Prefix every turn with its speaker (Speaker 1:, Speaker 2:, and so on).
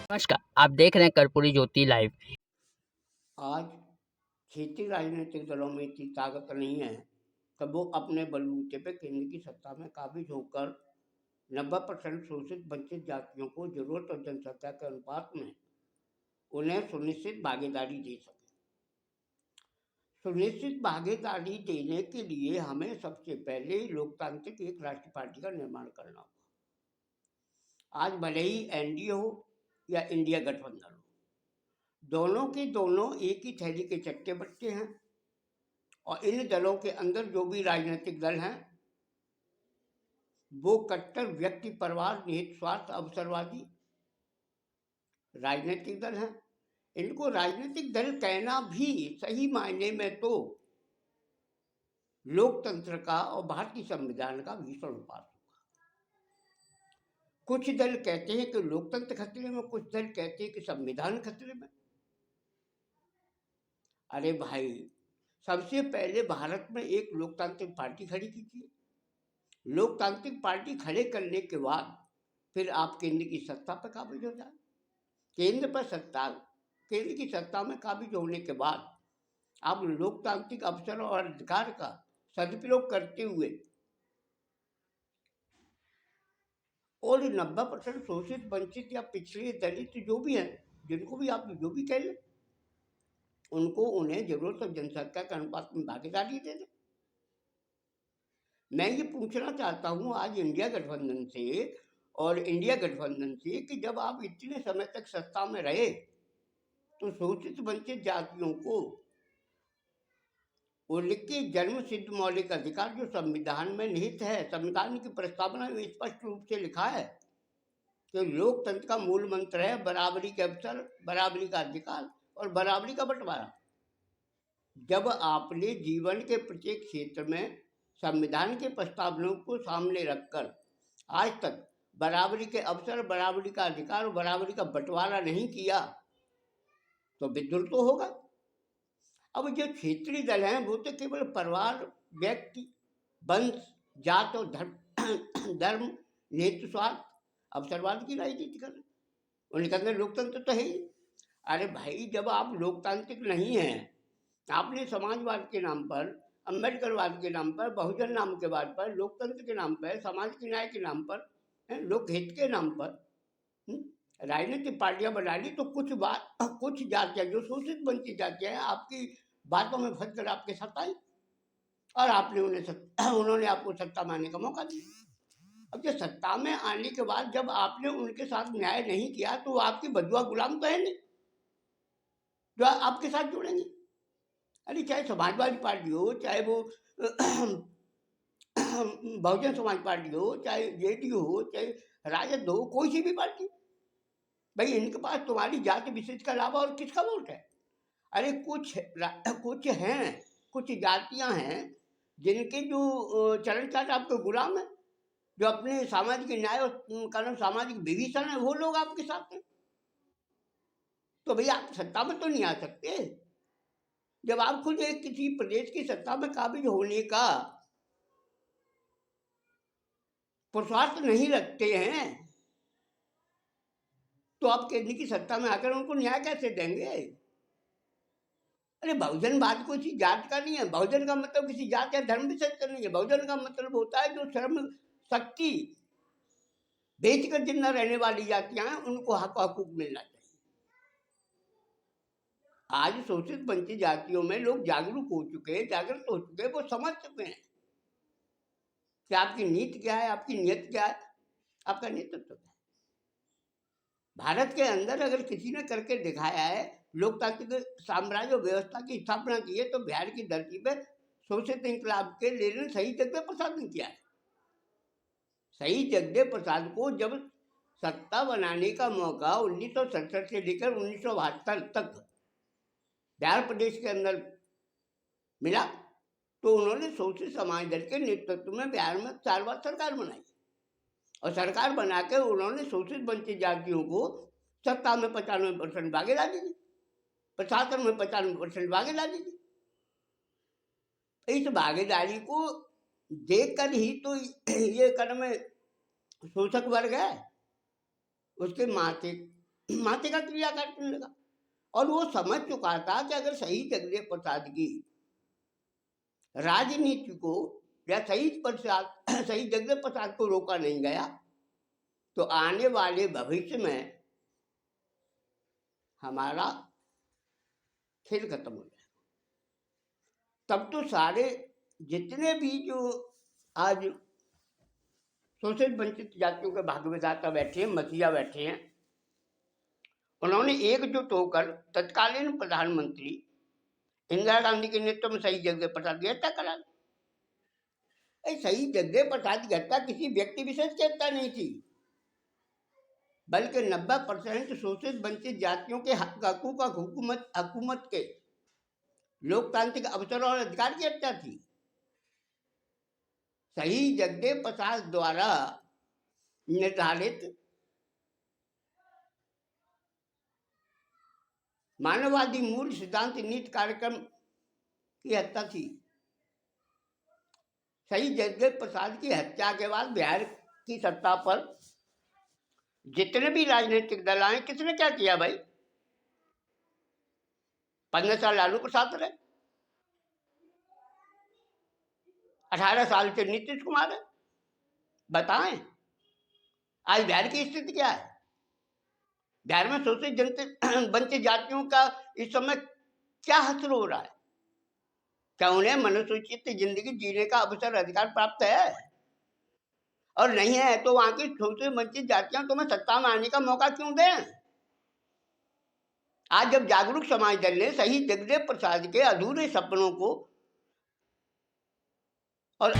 Speaker 1: नमस्कार, आप देख रहे हैं कर्पूरी ज्योति लाइव।
Speaker 2: आज क्षेत्रीय राजनीतिक दलों में इतनी ताकत नहीं है तब वो अपने बलबूते पे केंद्र की सत्ता में काबिज होकर 90% शोषित वंचित जातियों को जरूरत और जनसंख्या के अनुपात में उन्हें सुनिश्चित भागीदारी दे सके। सुनिश्चित भागीदारी देने के लिए हमें सबसे पहले लोकतांत्रिक एक राष्ट्रीय पार्टी का निर्माण करना होगा। आज भले ही एनडीए हो या इंडिया गठबंधन हो, दोनों के दोनों एक ही थैली के चट्टे बट्टे हैं और इन दलों के अंदर जो भी राजनीतिक दल हैं वो कट्टर व्यक्ति परवार निहित स्वार्थ अवसरवादी राजनीतिक दल हैं। इनको राजनीतिक दल कहना भी सही मायने में तो लोकतंत्र का और भारतीय संविधान का भीषण उपहास होगा। कुछ दल कहते हैं कि लोकतंत्र खतरे में, कुछ दल कहते हैं कि संविधान खतरे में। अरे भाई, सबसे पहले भारत में एक लोकतांत्रिक पार्टी खड़ी कीजिए। लोकतांत्रिक पार्टी खड़े करने के बाद फिर आप केंद्र की सत्ता पर काबिज हो जाए। केंद्र की सत्ता में काबिज होने के बाद आप लोकतांत्रिक अवसर और अधिकार का सदुपयोग करते हुए और 90% शोषित वंचित या पिछड़े दलित जो भी हैं, जिनको भी आप जो भी कह लें, उनको उन्हें जरूरत और जनसंख्या के अनुपात में भागीदारी दे दें। मैं ये पूछना चाहता हूँ आज इंडिया गठबंधन से कि जब आप इतने समय तक सत्ता में रहे तो शोषित वंचित जातियों को उनके जन्म सिद्ध मौलिक अधिकार जो संविधान में निहित है, संविधान की प्रस्तावना में स्पष्ट रूप से लिखा है कि लोकतंत्र का मूल मंत्र है बराबरी के अवसर, बराबरी का अधिकार और बराबरी का बंटवारा। जब आपने जीवन के प्रत्येक क्षेत्र में संविधान के प्रस्तावनाओं को सामने रखकर आज तक बराबरी के अवसर, बराबरी का अधिकार और बराबरी का बंटवारा नहीं किया तो विद्रोह तो होगा। अब जो क्षेत्रीय दल हैं वो तो केवल परिवार, व्यक्ति, वंश, जात और धर्म नेतृत्व स्वार्थ अवसरवाद की राजनीति कर रहे हैं। उनके अंदर लोकतंत्र तो है ही। अरे भाई, जब आप लोकतांत्रिक नहीं हैं, आपने समाजवाद के नाम पर, अम्बेडकरवाद के नाम पर, बहुजन नाम के बाद पर, लोकतंत्र के नाम पर, समाज के न्याय के नाम पर, लोकहित के नाम पर राजनीतिक पार्टियां बना ली तो कुछ जातियां जो शोषित वंचित जातियां हैं आपकी बातों में फंस कर आपके साथ आई और आपने उन्होंने आपको सत्ता में आने का मौका दिया। अब जब सत्ता में आने के बाद जब आपने उनके साथ न्याय नहीं किया तो वो आपकी बदुआ गुलाम तो है नहीं जो आपके साथ जुड़ेंगे। अरे चाहे समाजवादी पार्टी हो, चाहे वो बहुजन समाज पार्टी हो, चाहे जेडीयू हो, चाहे राजद हो, कोई सी भी पार्टी, भाई इनके पास तुम्हारी जाति विशेष के अलावा और किसका वोट है? अरे कुछ जातियां हैं जिनके जो चरण चाट आपके गुलाम है, जो अपने सामाजिक न्याय और कारण सामाजिक विभीषण है, वो लोग आपके साथ हैं। तो भैया आप सत्ता में तो नहीं आ सकते जब आप खुद एक किसी प्रदेश की सत्ता में काबिज होने का पुरुषार्थ नहीं रखते हैं तो आप केंद्र की सत्ता में आकर उनको न्याय कैसे देंगे? अरे बहुजनवाद किसी जात का नहीं है। बहुजन का मतलब किसी जात या धर्म विशेष का नहीं है। बहुजन का मतलब होता है जो श्रम शक्ति बेचकर जिंदा रहने वाली जातियां हैं उनको हक हकूक मिलना चाहिए। आज शोषित वंचित जातियों में लोग जागरूक हो चुके हैं, वो समझ चुके हैं कि आपकी नीति क्या है, आपकी नीयत क्या है, आपका नेतृत्व क्या है। भारत के अंदर अगर किसी ने करके दिखाया है, लोकतांत्रिक साम्राज्य व्यवस्था की स्थापना की है, तो बिहार की धरती पे शोषित इंकलाब के लेने सही जगदेव प्रसाद ने किया है। सही जगदेव प्रसाद को जब सत्ता बनाने का मौका 1967 से लेकर 1972 तक बिहार प्रदेश के अंदर मिला तो उन्होंने शोषित समाज दल के नेतृत्व में बिहार में 4 बार सरकार बनाई और सरकार बना के उन्होंने शोषित वंचित जातियों को सत्ता में 95% भागीदारी दी, प्रशासन में 95% भागीदारी दी। इस भागीदारी को देखकर ही तो ये कदम शोषक वर्ग है उसके माथे माथे का क्रिया काटने लगा। और वो समझ चुका था कि अगर शहीद जगदेव प्रसाद की राजनीति को या शहीद जगदेव प्रसाद को रोका नहीं गया तो आने वाले भविष्य में हमारा खेल खत्म हो जाएगा। तब तो सारे जितने भी जो आज शोषित वंचित जातियों के भाग विधाता बैठे हैं, मसीहा बैठे हैं, उन्होंने एकजुट होकर तत्कालीन प्रधानमंत्री इंदिरा गांधी के नेतृत्व में शहीद जगदेव प्रसाद की हत्या करा दी। शहीद जगदेव प्रसाद की हत्या किसी व्यक्ति विशेष की हत्या नहीं थी, बल्कि 90% शोषित वंचित जातियों के हकों का हुकूमत के लोकतांत्रिक अवसर और अधिकार की हत्या थी। शहीद जगदेव प्रसाद द्वारा निर्धारित मानववादी मूल सिद्धांत नीति कार्यक्रम की हत्या थी। शहीद जगदेव प्रसाद की हत्या के बाद बिहार की सत्ता पर जितने भी राजनीतिक दल आए, किसने क्या किया भाई? 15 साल लालू प्रसाद रहे, 18 साल से नीतीश कुमार है। बताएं आज बिहार की स्थिति क्या है? बिहार में शोषित वंचित जातियों का इस समय क्या हासिल हो रहा है? क्या उन्हें मनुष्योचित जिंदगी जीने का अवसर अधिकार प्राप्त है? और नहीं है तो वहां की शोषित वंचित जातियां तुम्हें सत्ता में आने का मौका क्यों दें? आज जब जागरूक समाज दल ने शहीद जगदेव प्रसाद के अधूरे सपनों को और